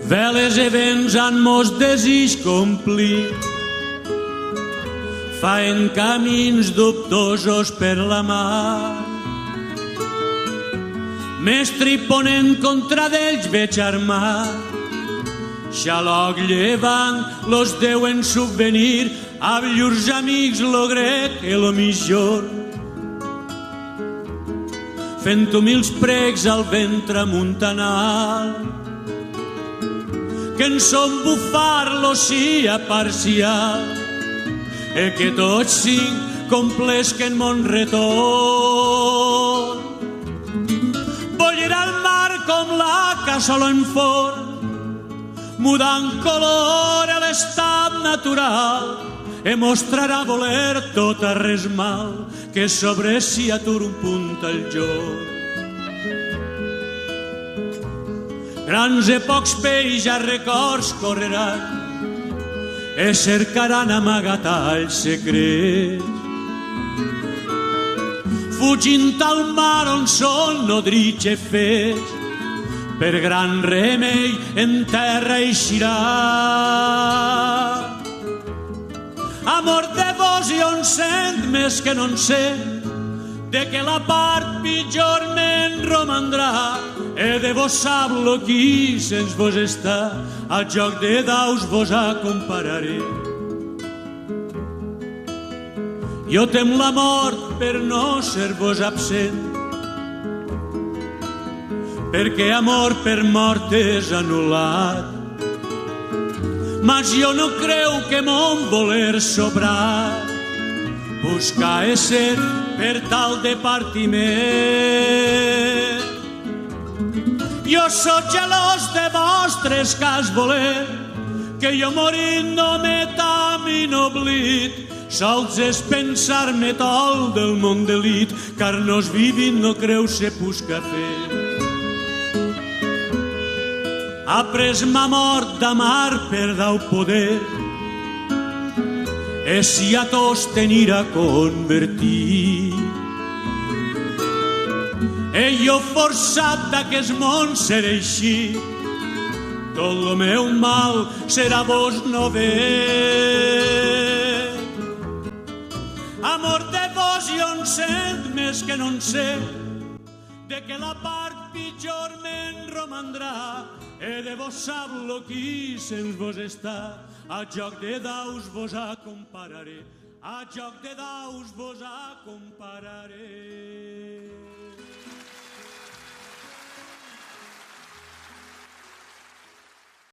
veles e vents han mos desig complir, faen camins dubtosos per la mar. Mestre i ponent contra d'ells veig armar, xaloc llevant los deuen subvenir a llurs amics lo grec i lo millor, fent humils pregs al ventre muntanal, que en son bufar lo sia parcial, e que tots cinc complesquen mon retorn. Bollir al mar com la cassola en forn, mudant color a l'estat natural, e mostrarà voler tot a res mal, que sobre si atur un punt al jorn. Grans e pocs peix a records correran, e cercaran amagatalls secrets, fugint al mar on són nodrits e fets, per gran remei en terra eixirà. Amor de vos i on sent més que no en sent, de que la part pitjor me'n romandrà, e de vos sap lo qui sens vos està, al joc de daus vos acompararé. Jo tem la mort per no ser vos absent, perquè amor per mort és anul·lat, mas jo no creu que mon voler sobrar, buscar ésser per tal de partiment. Jo sóc gelós de vostres cas voler, que jo morint no m'he tamin oblit, sols és pensar-me tol del món d'elit, car nos vivint no creu se busca fer. Ha pres ma mort d'amar per dau poder, e si a tos tenir a convertir, e jo forçat d'aquest món ser així, tot lo meu mal serà vos no ver. Amor de vos i on sent més que no en sé, de que la part pitjor me'n romandrà, e de vos sap lo qui sens vos està, a joc de daus vos acompararé, a joc de daus vos acompararé.